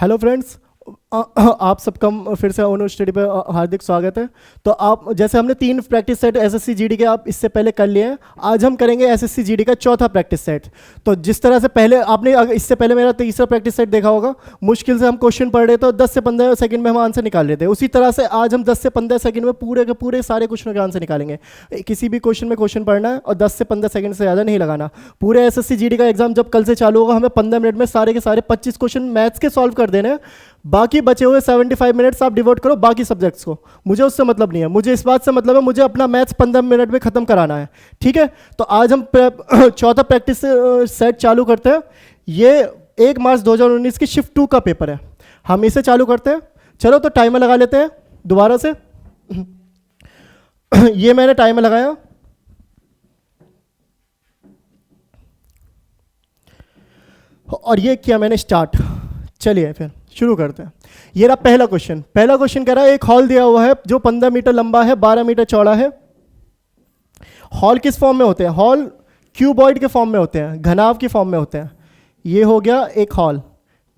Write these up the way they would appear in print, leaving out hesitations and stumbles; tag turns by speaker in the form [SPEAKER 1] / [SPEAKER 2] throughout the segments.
[SPEAKER 1] Hello friends, आप सबका फिर से ओनो स्टडी पे हार्दिक स्वागत है। तो आप जैसे हमने 3 प्रैक्टिस सेट एसएससी जीडी के आप इससे पहले कर लिए हैं, आज हम करेंगे एसएससी जीडी का चौथा प्रैक्टिस सेट। तो जिस तरह से पहले आपने इससे पहले मेरा तीसरा प्रैक्टिस सेट देखा होगा, मुश्किल से हम क्वेश्चन पढ़ रहे थे, 10 से 15 सेकंड में हम आंसर निकाल लेते हैं। उसी तरह से आज हम 10 से 15 सेकंड में पूरे के पूरे सारे क्वेश्चनों के आंसर निकालेंगे। किसी भी क्वेश्चन में क्वेश्चन पढ़ना है और 10 से 15 सेकंड से ज़्यादा नहीं लगाना। पूरे एसएससी जीडी का एग्जाम जब कल से चालू होगा, हमें 15 मिनट में सारे के सारे 25 क्वेश्चन मैथ्स के सॉल्व कर देने हैं। बाकी बचे हुए 75 मिनट्स आप डिवोट करो बाकी सब्जेक्ट्स को, मुझे उससे मतलब नहीं है। मुझे इस बात से मतलब है, मुझे अपना मैथ्स 15 मिनट में खत्म कराना है। ठीक है, तो आज हम चौथा प्रैक्टिस सेट चालू करते हैं। ये 1 मार्च 2019 की शिफ्ट 2 का पेपर है, हम इसे चालू करते हैं। चलो तो टाइमर लगा लेते हैं दोबारा से। ये मैंने टाइमर लगाया, और ये किया मैंने स्टार्ट। चलिए फिर शुरू करते हैं। ये रहा पहला क्वेश्चन। पहला क्वेश्चन कह रहा है एक हॉल दिया हुआ है जो 15 मीटर लंबा है, 12 मीटर चौड़ा है। हॉल किस फॉर्म में होते हैं? हॉल क्यूबॉइड के फॉर्म में होते हैं, घनाव की फॉर्म में होते हैं। ये हो गया एक हॉल।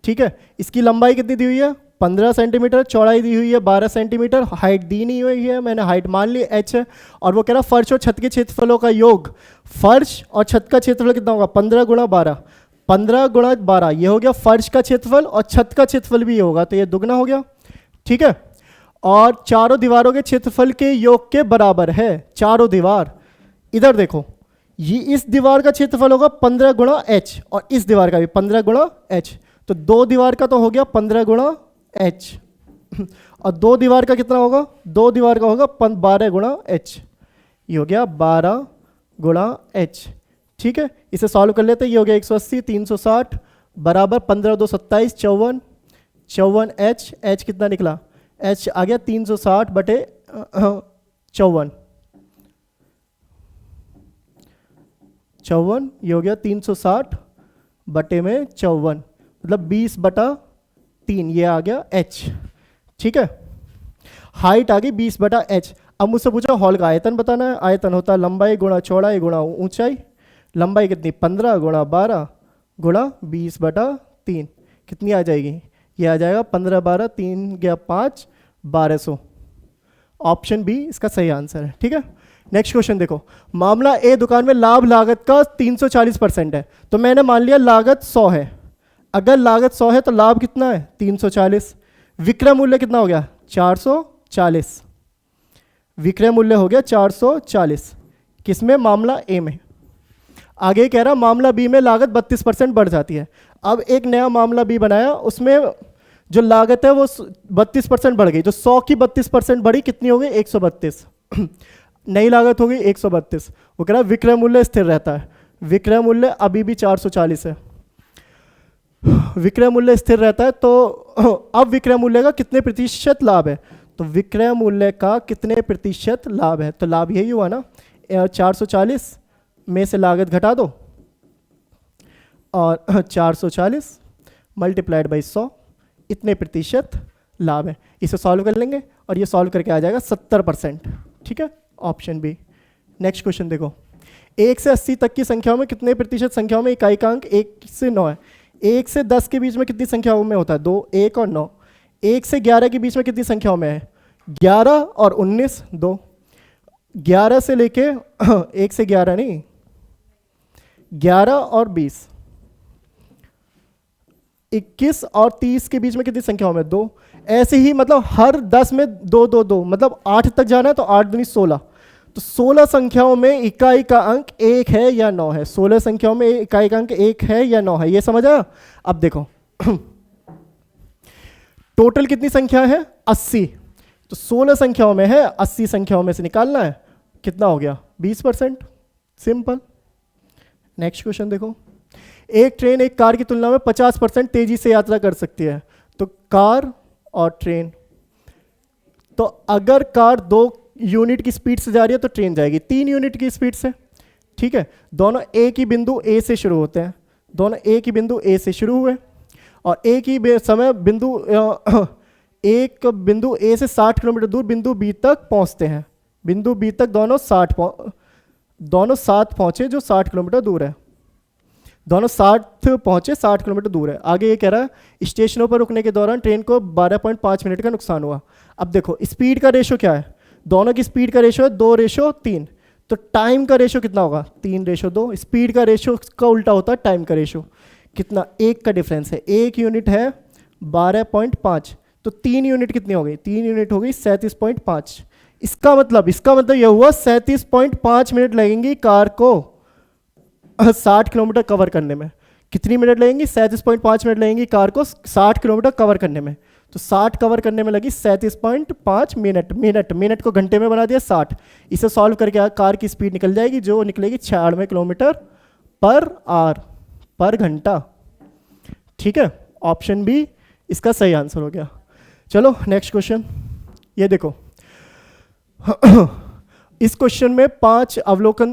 [SPEAKER 1] ठीक है, इसकी लंबाई कितनी दी हुई है? 15 सेंटीमीटर, चौड़ाई दी हुई है 12 सेंटीमीटर, हाइट दी नहीं हुई है, मैंने हाइट मान ली h है। और वो कह रहा फर्श और छत के क्षेत्रफलों का योग, फर्श और छत का क्षेत्रफल कितना होगा? 15 गुणा 12, 15 गुणा 12, ये हो गया फर्श का क्षेत्रफल, और छत का क्षेत्रफल भी ये होगा, तो ये दुगना हो गया। ठीक है, और चारों दीवारों के क्षेत्रफल के योग के बराबर है। चारों दीवार, इधर देखो, ये इस दीवार का क्षेत्रफल होगा 15 गुणा h, और इस दीवार का भी 15 गुणा h। तो दो दीवार का तो हो गया 15 गुणा h, और दो दीवार का कितना होगा? दो दीवार का होगा 12 गुणा h, ये हो गया 12 गुणा h। ठीक है, इसे सॉल्व कर लेते हैं। ये हो गया 180, 360 बराबर 15 2 27, 54, 54 h कितना निकला? h आ गया 360 बटे 54, 54, ये हो गया 360 बटे में 54, मतलब 20 बटा 3, ये आ गया h। ठीक है, हाइट आ गई 20 बटा h। अब मुझसे पूछा हॉल का आयतन बताना है। आयतन होता है लंबाई गुणा चौड़ाई गुणा ऊंचाई। लंबाई कितनी? 15 गुणा 12 गुणा 20 बटा 3, कितनी आ जाएगी? ये आ जाएगा 15 12, 3 गया 5, 1200। ऑप्शन बी इसका सही आंसर है। ठीक है, नेक्स्ट क्वेश्चन देखो। मामला ए, दुकान में लाभ लागत का 340% है। तो मैंने मान लिया लागत 100 है। अगर लागत 100 है तो लाभ कितना है? 340। विक्रय मूल्य कितना हो गया? 440। विक्रय मूल्य हो गया 440, किसमें? मामला ए में। आगे कह रहा मामला बी में लागत 32% बढ़ जाती है। अब एक नया मामला बी बनाया, उसमें जो लागत है वो 32% बढ़ गई। जो 100 की 32% बढ़ी, कितनी हो गई? 132। नई लागत हो गई 132। वो कह रहा विक्रय मूल्य स्थिर रहता है। विक्रय मूल्य अभी भी 440 है। विक्रय मूल्य स्थिर रहता है, तो अब विक्रय मूल्य का कितने प्रतिशत लाभ है? तो विक्रय मूल्य का कितने प्रतिशत लाभ है? तो लाभ यही हुआ ना, 440 में से लागत घटा दो, और 440 मल्टीप्लाइड बाई 100, इतने प्रतिशत लाभ है। इसे सॉल्व कर लेंगे और ये सॉल्व करके आ जाएगा 70%। ठीक है, ऑप्शन बी। नेक्स्ट क्वेश्चन देखो। 1 से 80 तक की संख्याओं में कितने प्रतिशत संख्याओं में इकाई का अंक 1 से 9 है? 1 से 10 के बीच में कितनी संख्याओं में होता है? 2, 1 और 9। 1 से 11 के बीच में कितनी संख्याओं में है? 11 और 19, 2। 11 से लेके 1 से 11 नहीं, 11 और 20। 21 और 30 के बीच में कितनी संख्याओं में? 2। ऐसे ही मतलब हर 10 में 2 2 2, मतलब 8 तक जाना है तो 8 दूनी 16। तो 16 संख्याओं में इकाई का अंक 1 है या 9 है? 16 संख्याओं में इकाई का अंक 1 है या 9 है, ये समझ आया? अब देखो टोटल कितनी संख्या है? 80। तो 16 संख्याओं में है, 80 संख्याओं में से निकालना है, कितना हो गया? 20%। सिंपल। नेक्स्ट क्वेश्चन देखो। एक ट्रेन एक कार की तुलना में 50% तेजी से यात्रा कर सकती है। तो कार और ट्रेन, तो अगर कार 2 यूनिट की स्पीड से जा रही है तो ट्रेन जाएगी 3 यूनिट की स्पीड से। ठीक है, दोनों एक ही बिंदु ए से शुरू होते हैं, दोनों एक ही बिंदु ए से शुरू हुए, और एक ही समय बिंदु एक बिंदु ए से 60 किलोमीटर दूर बिंदु बी तक पहुंचते हैं। बिंदु बी तक दोनों साथ पहुंचे, जो 60 किलोमीटर दूर है। दोनों 60 पहुंचे, 60 किलोमीटर दूर है। आगे ये कह रहा है स्टेशनों पर रुकने के दौरान ट्रेन को 12.5 मिनट का नुकसान हुआ। अब देखो स्पीड का रेशो क्या है, दोनों की स्पीड का रेशो है 2:3, तो टाइम का रेशो कितना होगा 3:2। स्पीड का रेशो का उल्टा होता है टाइम का रेशो, कितना 1 का डिफरेंस है, 1 यूनिट है 12.5, तो 3 यूनिट कितनी हो गई, 3 यूनिट हो गई 37.5। इसका मतलब यह हुआ 37.5 मिनट लगेंगी कार को 60 किलोमीटर कवर करने में। कितनी मिनट लगेंगी, 37.5 मिनट लगेंगी कार को 60 किलोमीटर कवर करने में। तो 60 कवर करने में लगी 37.5 मिनट को घंटे में बना दिया 60। इसे सॉल्व करके कार की स्पीड निकल जाएगी जो निकलेगी 96 किलोमीटर पर आवर पर घंटा। ठीक है, ऑप्शन बी इसका सही आंसर हो गया। चलो नेक्स्ट क्वेश्चन, ये देखो इस क्वेश्चन में 5 अवलोकन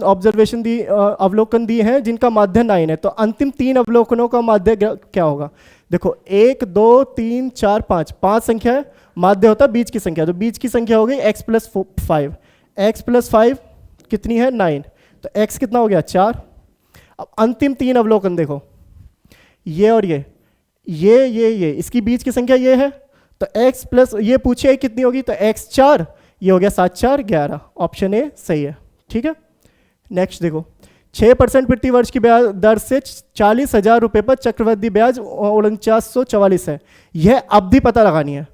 [SPEAKER 1] दिए हैं जिनका माध्य 9 है, तो अंतिम 3 अवलोकनों का माध्य क्या होगा। देखो 1 2 3 4 5, 5 संख्या है, माध्य होता है बीच की संख्या, तो बीच की संख्या हो गई x+5, x+5 कितनी है 9, तो x कितना हो गया 4। अब अंतिम 3 अवलोकन देखो, ये और ये इसकी बीच की संख्या ये है, तो x प्लस ये पूछे कितनी होगी, तो x 4, ये हो गया 7 4 11, ऑप्शन ए सही है। ठीक है, नेक्स्ट देखो 6% प्रति वर्ष की ब्याज दर से 40,000 रुपये पर चक्रवृद्धि ब्याज 4944 है। यह अवधि पता लगानी है।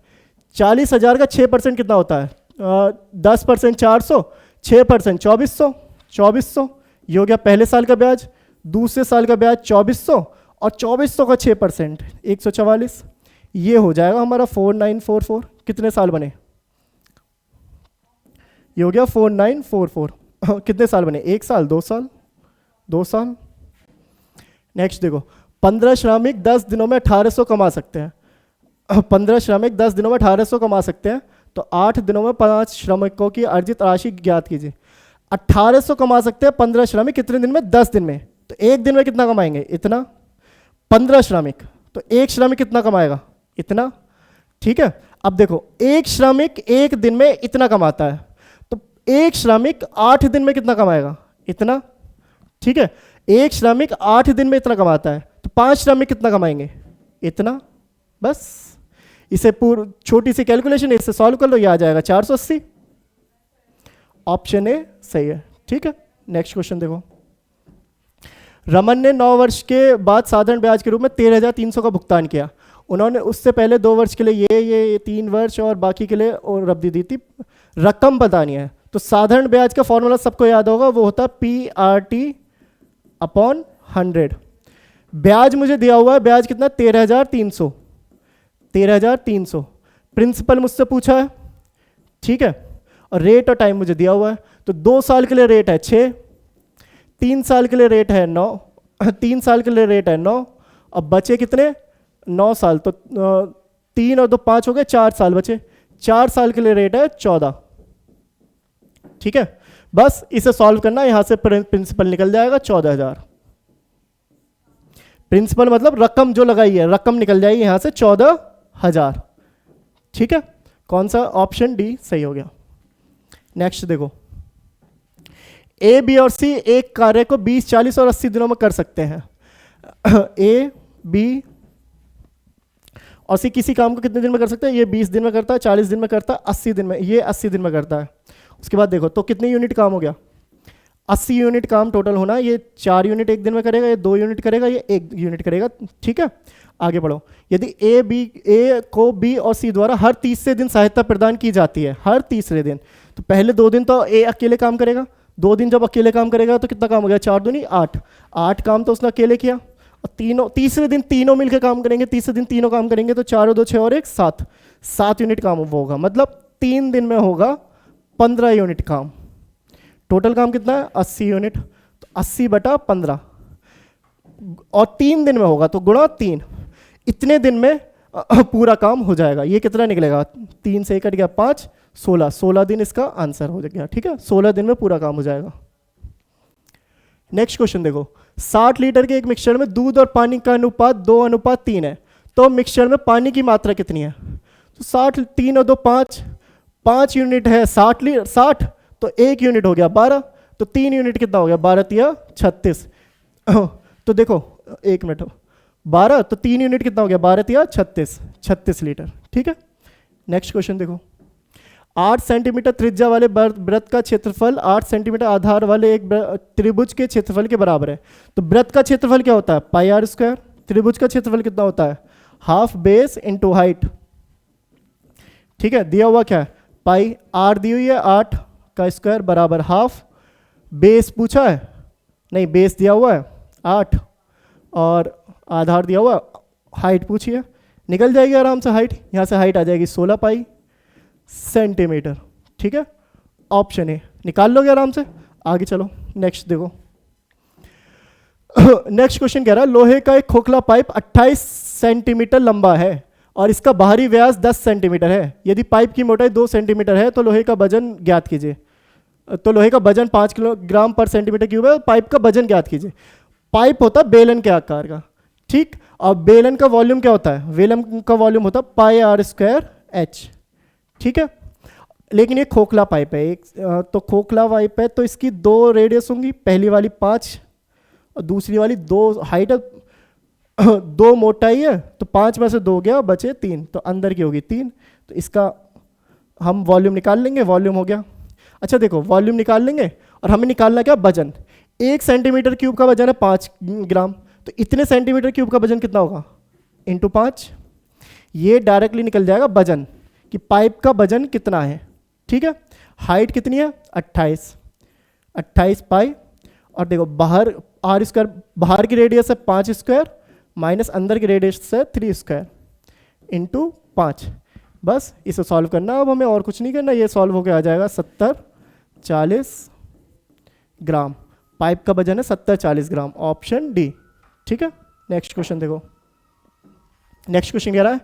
[SPEAKER 1] 40,000 का 6% कितना होता है, 10% 400, 6% 2400, ये हो गया पहले साल का ब्याज, दूसरे साल का ब्याज 2400, और 2400 का 6% 144, ये हो जाएगा हमारा 4944। कितने साल बने, ये हो गया 4944। कितने साल बने, 1 साल 2 साल 2 साल। नेक्स्ट देखो 15 श्रमिक 10 दिनों में 1800 कमा सकते हैं। 15 श्रमिक 10 दिनों में 1800 कमा सकते हैं, तो 8 दिनों में 5 श्रमिकों की अर्जित राशि ज्ञात कीजिए। 1800 कमा सकते हैं 15 श्रमिक कितने दिन में, 10 दिन में, तो एक दिन में कितना कमाएंगे, इतना। 15 श्रमिक, तो एक श्रमिक कितना कमाएगा, इतना। ठीक है, अब देखो एक श्रमिक एक दिन में इतना कमाता है, तो एक श्रमिक 8 दिन में कितना कमाएगा, इतना। ठीक है, एक श्रमिक 8 दिन में इतना कमाता है, तो 5 श्रमिक कितना कमाएंगे, इतना। बस इसे छोटी सी कैलकुलेशन है, इससे सॉल्व कर लो, ये आ जाएगा 480। ऑप्शन ए सही है। ठीक है, नेक्स्ट क्वेश्चन देखो। रमन ने 9 वर्ष के बाद साधारण ब्याज के रूप में 13,300 का भुगतान किया। उन्होंने उससे पहले 2 वर्ष के लिए ये 3 वर्ष और बाकी के लिए और अवधि दी थी। रकम बतानी है, तो साधारण ब्याज का फॉर्मूला सबको याद होगा, वो होता है PRT/100। ब्याज मुझे दिया हुआ है, ब्याज कितना 13,300, 13,300। प्रिंसिपल मुझसे पूछा है, ठीक है, और रेट और टाइम मुझे दिया हुआ है, तो 2 साल के लिए रेट है 6, 3 साल के लिए रेट है 9, 3 साल के लिए रेट है 9, अब बचे कितने 9 साल, तो 3 और 2 5 हो गए, 4 साल बचे, 4 साल के लिए रेट है 14। ठीक है, बस इसे सॉल्व करना, यहां से प्रिंसिपल निकल जाएगा 14,000। प्रिंसिपल मतलब रकम जो लगाई है, रकम निकल जाएगी यहां से 14,000। ठीक है, कौन सा, ऑप्शन डी सही हो गया। नेक्स्ट देखो, ए बी और सी एक कार्य को 20 40 और 80 दिनों में कर सकते हैं। ए बी और सी किसी काम को कितने दिन में कर सकते हैं, ये 20 दिन में करता है, 40 दिन में करता है, 80 दिन में, ये 80 दिन में करता है। उसके बाद देखो तो कितने यूनिट काम हो गया, 80 यूनिट काम टोटल होना। ये 4 यूनिट एक दिन में करेगा, ये 2 यूनिट करेगा, ये 1 यूनिट करेगा। ठीक है, आगे बढ़ो। यदि ए को बी और सी द्वारा हर तीसरे दिन सहायता प्रदान की जाती है, हर तीसरे दिन, तो पहले 2 दिन तो ए अकेले काम करेगा, 2 दिन जब अकेले काम करेगा तो कितना काम हो गया, 4 दूनी 8, 8 काम तो उसने अकेले किया। और तीसरे दिन तीनों मिलकर काम करेंगे, तीसरे दिन तीनों काम करेंगे, तो 4 और 2 6 और 1 7, 7 यूनिट काम वो होगा। मतलब 3 दिन में होगा 15 यूनिट काम। टोटल काम कितना है 80 यूनिट, तो 80/15, और 3 दिन में होगा तो गुणा 3, इतने दिन में पूरा काम हो जाएगा। ये कितना निकलेगा, 3 से 1 कट गया 5, 16, 16 दिन इसका आंसर हो गया। ठीक है, 16 दिन में पूरा काम हो जाएगा। नेक्स्ट क्वेश्चन देखो, 60 लीटर के एक मिक्सचर में दूध और पानी का अनुपात 2:3 है, तो मिक्सचर में पानी की मात्रा कितनी है। तो 60, 3 और 2 5, 5 यूनिट है 60, तो 1 यूनिट हो गया 12, तो 3 यूनिट कितना हो गया 12 या 36। तो देखो एक मिनट, 12 तो 3 यूनिट कितना हो गया, 12 या 36 लीटर। ठीक है, नेक्स्ट क्वेश्चन देखो। 8 सेंटीमीटर त्रिज्या वाले वृत्त का क्षेत्रफल 8 सेंटीमीटर आधार वाले एक त्रिभुज के क्षेत्रफल के बराबर है। तो वृत्त का क्षेत्रफल क्या होता है, पाई आर स्क्वायर। त्रिभुज का क्षेत्रफल कितना होता है, हाफ बेस इंटू हाइट। ठीक है, दिया हुआ क्या है, पाई आर दी हुई है 8 का स्क्वायर बराबर हाफ, बेस पूछा है नहीं, बेस दिया हुआ है 8 और आधार दिया हुआ, हाइट पूछी है, निकल जाएगी आराम से हाइट, यहाँ से हाइट आ जाएगी 16 पाई सेंटीमीटर। ठीक है, ऑप्शन ए निकाल लोगे आराम से। आगे चलो, नेक्स्ट देखो। नेक्स्ट क्वेश्चन कह रहा है लोहे का एक खोखला पाइप 28 सेंटीमीटर लंबा है और इसका बाहरी व्यास 10 सेंटीमीटर है। यदि पाइप की मोटाई 2 सेंटीमीटर है तो लोहे का वजन ज्ञात कीजिए। तो लोहे का वजन 5 किलोग्राम पर सेंटीमीटर क्यूब है, पाइप का वजन ज्ञात कीजिए। पाइप होता है बेलन के आकार का, ठीक, और बेलन का वॉल्यूम क्या होता है, बेलन का वॉल्यूम होता है पाई आर स्क्वायर एच। ठीक है, लेकिन ये खोखला पाइप है, एक तो खोखला पाइप है तो इसकी 2 रेडियस होंगी, पहली वाली 5 और दूसरी वाली 2 हाइट है, 2 मोटाई है, तो 5 में से 2 गया बचे 3, तो अंदर की होगी 3, तो इसका हम वॉल्यूम निकाल लेंगे, वॉल्यूम हो गया। अच्छा देखो, वॉल्यूम निकाल लेंगे और हमें निकालना क्या, वजन। 1 सेंटीमीटर क्यूब का वजन है 5 ग्राम, तो इतने सेंटीमीटर क्यूब का वजन कितना होगा, इंटू 5। ये डायरेक्टली निकल जाएगा वजन कि पाइप का वजन कितना है। ठीक है, हाइट कितनी है 28 पाई, और देखो बाहर आर स्क्वायर, बाहर की रेडियस है 5 स्क्वायर माइनस अंदर की रेडियस है 3 स्क्वायर इंटू 5। बस इसे सॉल्व करना, अब हमें और कुछ नहीं करना, ये सॉल्व होकर आ जाएगा 70-40 ग्राम। पाइप का वजन है 70-40 ग्राम, ऑप्शन डी। ठीक है, नेक्स्ट क्वेश्चन देखो। नेक्स्ट क्वेश्चन कह रहा है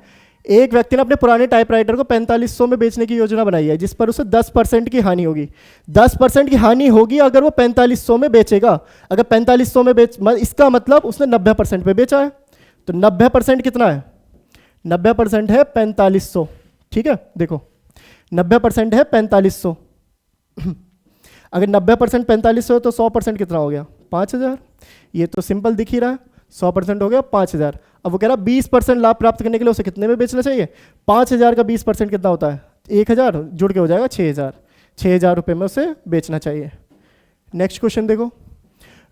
[SPEAKER 1] एक व्यक्ति ने अपने पुराने टाइपराइटर को 4500 में बेचने की योजना बनाई है जिस पर उसे 10% की हानि होगी। 10% की हानि होगी अगर वो 4500 में बेचेगा। अगर 4500 में इसका मतलब उसने 90% पे बेचा है, तो 90% कितना है, 90% है 4500। ठीक है, देखो 90% है 4500। अगर 90% 4500 है तो 100% कितना हो गया, 5000। ये तो सिंपल दिख ही रहा है, 100% हो गया 5000। अब वो कह रहा 20% लाभ प्राप्त करने के लिए उसे कितने में बेचना चाहिए, 5000 का 20% कितना होता है, 1000, जुड़ के हो जाएगा 6000। 6000 रुपये में उसे बेचना चाहिए। नेक्स्ट क्वेश्चन देखो।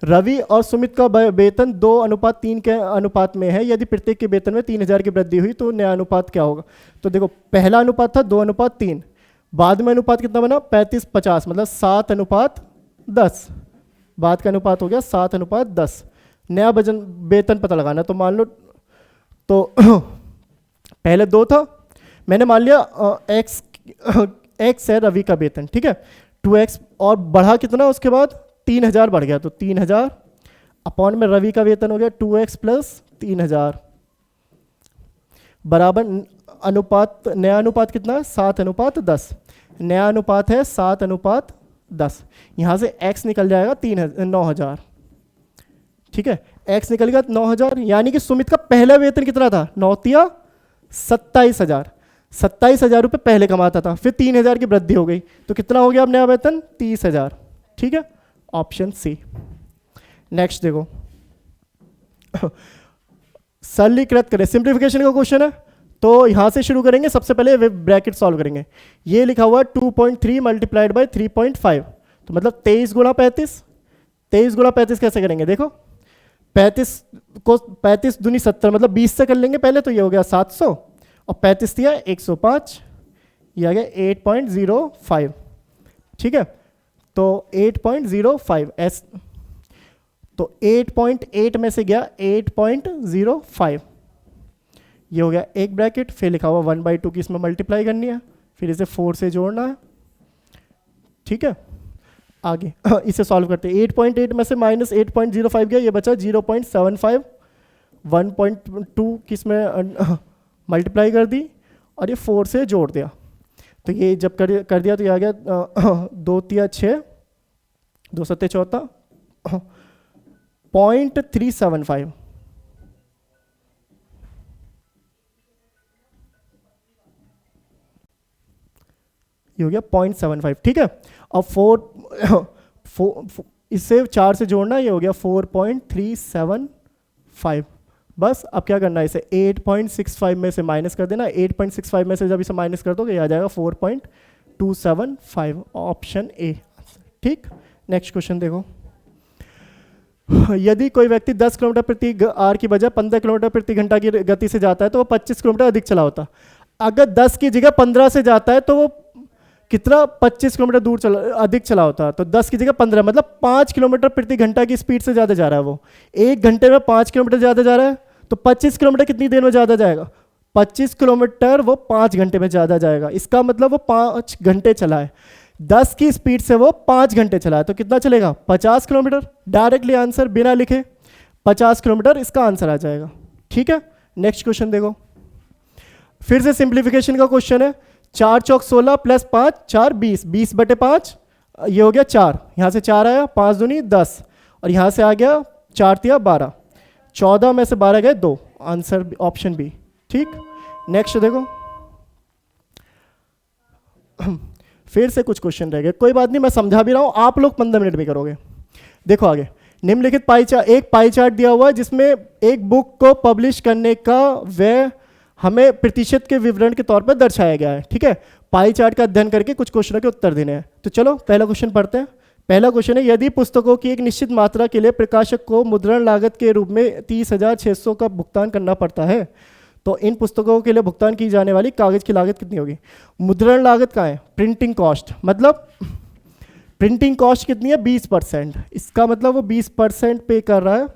[SPEAKER 1] रवि और सुमित का वेतन 2:3 के अनुपात में है। यदि प्रत्येक के वेतन में 3000 की वृद्धि हुई तो नया अनुपात क्या होगा। तो देखो पहला अनुपात था 2:3, बाद में अनुपात कितना बना 35-50, मतलब 7:10। बाद का अनुपात हो गया 7:10। नया वेतन पता लगाना, तो मान लो तो पहले 2 था, मैंने मान लिया x है रवि का वेतन, ठीक है, 2x, और बढ़ा कितना उसके बाद 3000 बढ़ गया, तो 3000 अपॉन में रवि का वेतन हो गया 2x प्लस 3000 बराबर अनुपात, नया अनुपात कितना है 7:10। नया अनुपात है 7:10। यहाँ से x निकल जाएगा 9000। ठीक है, x निकल गया 9000, यानी कि सुमित का पहला वेतन कितना था, 9 27,000। 27,000 रुपये पहले कमाता था, फिर 3000 की वृद्धि हो गई, तो कितना हो गया अब नया वेतन 30,000। ठीक है, ऑप्शन सी। नेक्स्ट देखो, सरलीकृत करें, सिंप्लीफिकेशन का क्वेश्चन है, तो यहां से शुरू करेंगे। सबसे पहले ब्रैकेट सॉल्व करेंगे। ये लिखा हुआ 2.3 मल्टीप्लाइड बाई 3.5, तो मतलब 23 गुणा 35। 23 गुणा 35 कैसे करेंगे, देखो 35 को 35 दूनी 70, मतलब 20 से कर लेंगे पहले, तो ये हो गया 700, और 35 दिया 105, ये आ गया 8.05। ठीक है, तो 8.05 एस, तो 8.8 में से गया 8.05, ये हो गया एक ब्रैकेट। फिर लिखा हुआ 1/2 की इसमें मल्टीप्लाई करनी है, फिर इसे 4 से जोड़ना है। ठीक है, आगे इसे सॉल्व करते हैं। 8.8 में से माइनस 8.05 गया, ये बचा 0.75। 1.2 किस में मल्टीप्लाई कर दी और ये 4 से जोड़ दिया, तो ये जब कर दिया तो ये आ गया 2 तिया 6, 2 सत्ते 14, 0.375। ये हो गया 0.75। ठीक है, अब 4 इससे 4 से जोड़ना, ये हो गया 4.375। 5। बस अब क्या करना है, इसे 8.65 में से माइनस कर देना। 8.65 में से जब इसे माइनस कर दोगे, ये आ जाएगा 4.275, ऑप्शन ए। ठीक, नेक्स्ट क्वेश्चन देखो। यदि कोई व्यक्ति 10 किलोमीटर प्रति आवर की बजाय 15 किलोमीटर प्रति घंटा की गति से जाता है तो वो 25 किलोमीटर अधिक चला होता। अगर 10 की जगह 15 से जाता है तो वो कितना 25 किलोमीटर दूर अधिक चला होता। तो 10 की जगह 15, मतलब 5 किलोमीटर प्रति घंटा की स्पीड से ज़्यादा जा रहा है वो। 1 घंटे में 5 किलोमीटर ज़्यादा जा रहा है, तो 25 किलोमीटर कितनी देर में ज़्यादा जाएगा? 25 किलोमीटर वो 5 घंटे में ज़्यादा जाएगा। इसका मतलब वो 5 घंटे चला है। 10 की स्पीड से वो 5 घंटे चला है, तो कितना चलेगा? 50 किलोमीटर। डायरेक्टली आंसर बिना लिखे 50 किलोमीटर इसका आंसर आ जाएगा। ठीक है, नेक्स्ट क्वेश्चन देखो। फिर से सिंप्लीफिकेशन का क्वेश्चन है। 4 चौक 16 प्लस 5 4 20, 20/5 ये हो गया 4, यहाँ से 4 आया, 5 दूनी 10, और यहाँ से आ गया 4 तिया 12, 14 में से 12 गए 2, आंसर ऑप्शन बी। ठीक, नेक्स्ट देखो। फिर से कुछ क्वेश्चन रह गए, कोई बात नहीं, मैं समझा भी रहा हूँ, आप लोग 15 मिनट में करोगे। देखो आगे, निम्नलिखित एक पाई चार्ट दिया हुआ है जिसमें एक बुक को पब्लिश करने का व्यय हमें प्रतिशत के विवरण के तौर पर दर्शाया गया है। ठीक है, पाई चार्ट का अध्ययन करके कुछ क्वेश्चनों के उत्तर देने हैं। तो चलो पहला क्वेश्चन पढ़ते हैं। पहला क्वेश्चन है, यदि पुस्तकों की एक निश्चित मात्रा के लिए प्रकाशक को मुद्रण लागत के रूप में 30,600 का भुगतान करना पड़ता है, तो इन पुस्तकों के लिए भुगतान की जाने वाली कागज की लागत कितनी होगी? मुद्रण लागत कहाँ है? प्रिंटिंग कॉस्ट, मतलब प्रिंटिंग कॉस्ट कितनी है? 20%। इसका मतलब वो 20% पे कर रहा है,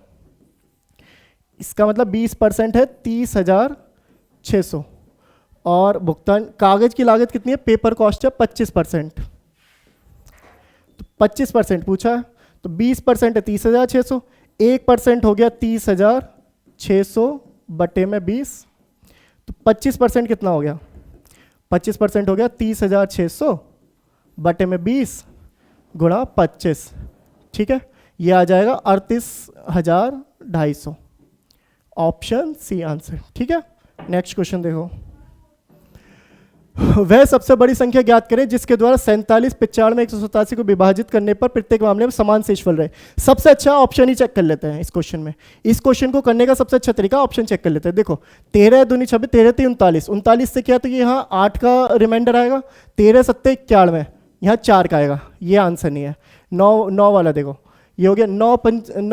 [SPEAKER 1] इसका मतलब 20% है 30,600, और भुगतान कागज की लागत कितनी है? पेपर कॉस्ट है 25%, तो 25% पूछा है, तो 20% है 30,600, 1% हो गया 30,600 बटे में 20, तो 25% कितना हो गया? 25% हो गया 30,600 बटे में 20 गुणा 25। ठीक है, ये आ जाएगा 38,250, ऑप्शन सी आंसर। ठीक है, नेक्स्ट क्वेश्चन देखो। वह सबसे बड़ी संख्या ज्ञात करें जिसके द्वारा 47, 95, 187 को विभाजित करने पर प्रत्येक मामले में समान शेषफल रहे। सबसे अच्छा ऑप्शन ही चेक कर लेते हैं इस क्वेश्चन में। इस क्वेश्चन को करने का सबसे अच्छा तरीका ऑप्शन चेक कर लेते हैं। देखो 13 दूनी 26, 13 3 39, 39 से क्या, तो ये यहाँ 8 का रिमाइंडर आएगा, 13 7 91, यहाँ 4 का आएगा, ये आंसर नहीं है। 9 वाला देखो, ये हो गया 9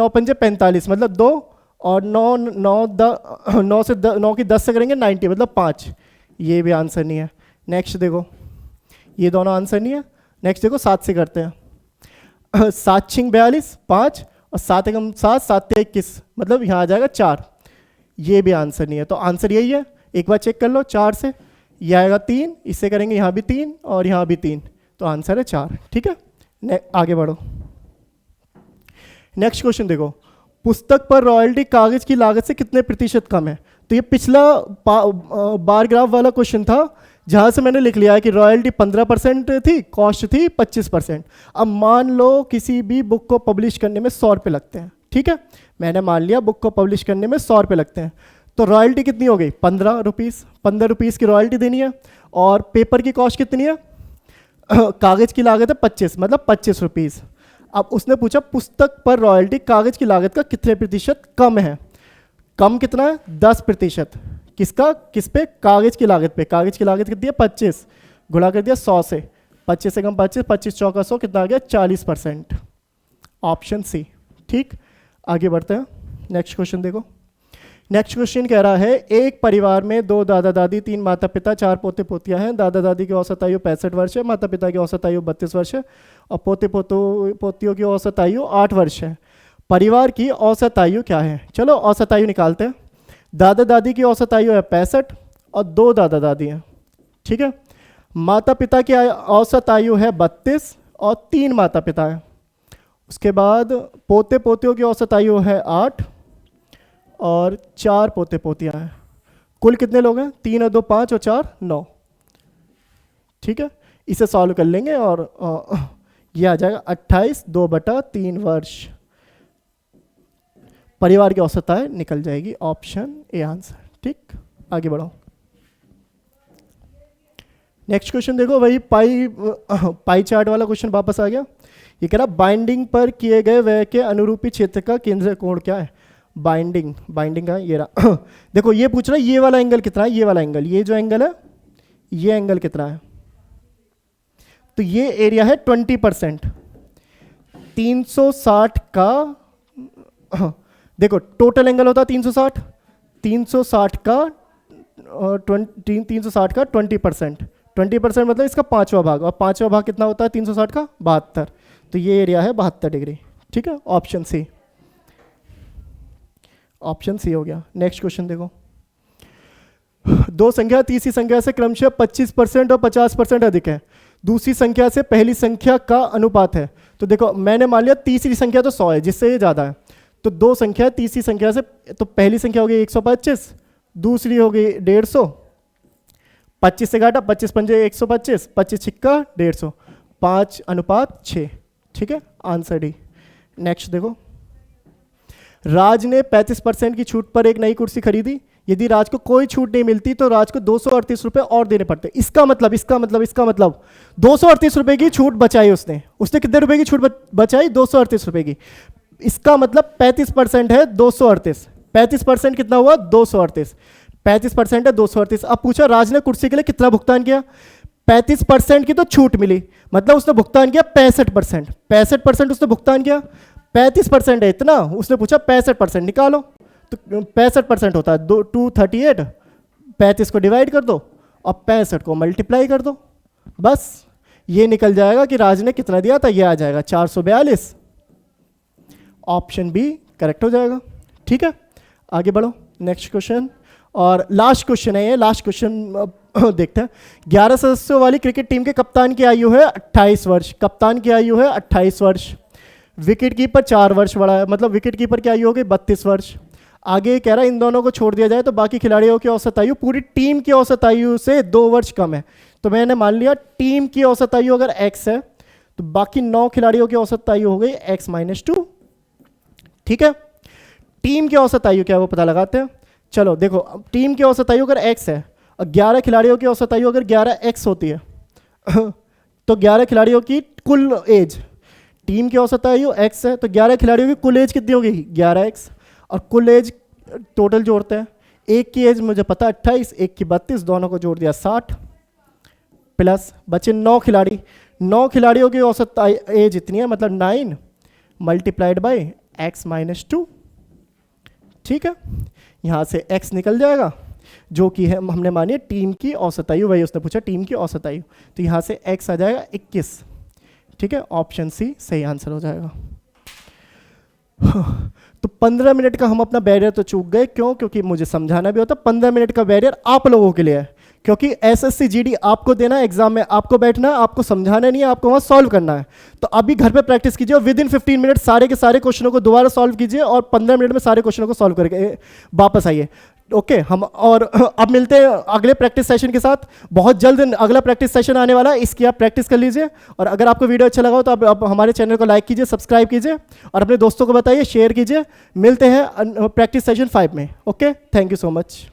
[SPEAKER 1] पंजे 45, मतलब 2, और 9 से 9 की 10 से करेंगे 90, मतलब 5, ये भी आंसर नहीं है। नेक्स्ट देखो, ये दोनों आंसर नहीं है। नेक्स्ट देखो 7 से करते हैं। 7 छिंग 42, 5, और 7 एकम 7, 7 ते 21, मतलब यहाँ आ जाएगा 4, ये भी आंसर नहीं है। तो आंसर यही है, एक बार चेक कर लो। 4 से ये आएगा 3, इससे करेंगे यहाँ भी 3 और यहाँ भी 3, तो आंसर है 4। ठीक है, आगे बढ़ो। नेक्स्ट क्वेश्चन देखो, पुस्तक पर रॉयल्टी कागज की लागत से कितने प्रतिशत कम है? तो ये पिछला बार ग्राफ वाला क्वेश्चन था, जहां से मैंने लिख लिया है कि रॉयल्टी 15% थी, कॉस्ट थी 25%। अब मान लो किसी भी बुक को पब्लिश करने में 100 रुपये लगते हैं। ठीक है, मैंने मान लिया बुक को पब्लिश करने में 100 रुपये लगते हैं, तो रॉयल्टी कितनी हो गई? 15 रुपीज़। 15 रुपीज़ की रॉयल्टी देनी है, और पेपर की कॉस्ट कितनी है? कागज की लागत है 25, मतलब 25 रुपीज़। अब उसने पूछा पुस्तक पर रॉयल्टी कागज की लागत का कितने प्रतिशत कम है? कम कितना है? 10%। किसका? किस पे? कागज की लागत पे। कागज की लागत कितनी है? 25, गुणा कर दिया 100 से, 25 से कम 25, 25 चौका 100, कितना आ गया? 40%, ऑप्शन सी। ठीक, आगे बढ़ते हैं। नेक्स्ट क्वेश्चन देखो। नेक्स्ट क्वेश्चन कह रहा है, एक परिवार में 2 दादा दादी, 3 माता पिता, 4 पोते पोतियां हैं। दादा दादी की औसत आयु 65 वर्ष है, माता पिता की औसत आयु 32 वर्ष है, और पोते पोतियों की औसत आयु 8 वर्ष है। परिवार की औसत आयु क्या है? चलो औसत आयु निकालते हैं। दादा दादी की औसत आयु है 65, और 2 दादा दादी हैं। ठीक है, माता पिता की औसत आयु है 32, और 3 माता पिता हैं। उसके बाद पोते पोतियों की औसत आयु है 8, और 4 पोते पोतियां हैं। कुल कितने लोग हैं? 3 और 2 5, और 4 9। ठीक है, इसे सॉल्व कर लेंगे, और ये आ जाएगा 28 2/3 वर्ष। परिवार की औसत आय निकल जाएगी, ऑप्शन ए आंसर। ठीक, आगे बढ़ो। नेक्स्ट क्वेश्चन देखो, वही पाई चार्ट वाला क्वेश्चन वापस आ गया। ये कह रहा बाइंडिंग पर किए गए व्यय के अनुरूपी क्षेत्र का केंद्र कोण क्या है? बाइंडिंग, बाइंडिंग का ये रहा देखो ये पूछ रहा है ये वाला एंगल कितना है, ये वाला एंगल, ये जो एंगल है ये एंगल कितना है, तो ये एरिया है 20%। 360 का देखो टोटल एंगल होता है 360, 360 का 360 का 20%, 20% मतलब इसका 5वां भाग, और 5वां भाग कितना होता है 360 का 72, तो ये एरिया है 72 डिग्री। ठीक है, ऑप्शन सी, ऑप्शन सी हो गया। नेक्स्ट क्वेश्चन देखो, दो संख्या तीसरी संख्या से क्रमशः 25% और 50% अधिक है, दूसरी संख्या से पहली संख्या का अनुपात है। तो देखो मैंने मान लिया तीसरी संख्या तो 100 है, जिससे ये ज़्यादा है, तो दो संख्या है तीसरी संख्या से, तो पहली संख्या हो गई 125, दूसरी हो गई 150, 25 से घाटा 25 पंजे 125, 25 छिक्का 150, 5:6। ठीक है, आंसर डी। नेक्स्ट देखो, राज ने 35% की छूट पर एक नई कुर्सी खरीदी, यदि राज को कोई छूट नहीं मिलती तो राज को 238 रुपए और देने पड़ते। इसका मतलब 238 रुपए की छूट बचाई उसने, कितने रुपए की छूट बचाई, 238 रुपए की। इसका मतलब 35% है 238, 35% कितना हुआ 238, 35% है 238। अब पूछा राज ने कुर्सी के लिए कितना भुगतान किया, 35% की तो छूट मिली, मतलब उसने भुगतान किया 65%, 65% उसने भुगतान किया, 35% है इतना, उसने पूछा 65% निकालो, तो 65% होता है 238, 35 को डिवाइड कर दो और 65 को मल्टीप्लाई कर दो, बस ये निकल जाएगा कि राज ने कितना दिया था, ये आ जाएगा 442, ऑप्शन बी करेक्ट हो जाएगा। ठीक है, आगे बढ़ो, नेक्स्ट क्वेश्चन, और लास्ट क्वेश्चन है ये, लास्ट क्वेश्चन देखते हैं। 11 सदस्यों वाली क्रिकेट टीम के कप्तान की आयु है 28 वर्ष, कप्तान की आयु है 28 वर्ष, विकेट कीपर 4 वर्ष बड़ा है, मतलब विकेट कीपर की आयु हो गई 32 वर्ष। आगे कह रहा है इन दोनों को छोड़ दिया जाए तो बाकी खिलाड़ियों की औसत आयु पूरी टीम की औसत आयु से 2 वर्ष कम है, तो मैंने मान लिया टीम की औसत आयु अगर x है तो बाकी 9 खिलाड़ियों की औसत आयु हो गई x-2। ठीक है, टीम की औसत आयु क्या है वो पता लगाते हैं। चलो देखो, टीम की औसत आयु अगर x है और 11 खिलाड़ियों की औसत आयु अगर 11x होती है तो 11 खिलाड़ियों की कुल एज, टीम की औसत आयु x है तो 11 खिलाड़ियों की कुल एज कितनी होगी 11x, और कुल एज टोटल जोड़ते हैं, एक की एज मुझे पता 28, एक की 32, दोनों को जोड़ दिया 60, प्लस बचे 9 खिलाड़ी, 9 खिलाड़ियों की औसत एज इतनी है, मतलब 9 मल्टीप्लाइड बाई x-2। ठीक है, यहाँ से x निकल जाएगा जो कि है हमने मानी टीम की औसत आयु, वही उसने पूछा टीम की औसत आयु, तो यहाँ से x आ जाएगा 21। ठीक है, ऑप्शन सी सही आंसर हो जाएगा। तो 15 मिनट का हम अपना बैरियर तो चूक गए, क्यों, क्योंकि मुझे समझाना भी होता। 15 मिनट का बैरियर आप लोगों के लिए है, क्योंकि एसएससी जीडी आपको देना है, एग्जाम में आपको बैठना है, आपको समझाना नहीं है, आपको वहाँ सॉल्व करना है। तो अभी घर पे प्रैक्टिस कीजिए और विद इन 15 मिनट सारे के सारे क्वेश्चनों को दोबारा सॉल्व कीजिए और 15 मिनट में सारे क्वेश्चनों को सॉल्व करके वापस आइए। ओके, हम और अब मिलते हैं अगले प्रैक्टिस सेशन के साथ। बहुत जल्द अगला प्रैक्टिस सेशन आने वाला है, इसकी आप प्रैक्टिस कर लीजिए। और अगर आपको वीडियो अच्छा लगा हो तो आप हमारे चैनल को लाइक कीजिए, सब्सक्राइब कीजिए और अपने दोस्तों को बताइए, शेयर कीजिए। मिलते हैं प्रैक्टिस सेशन 5 में। Okay, thank you so much.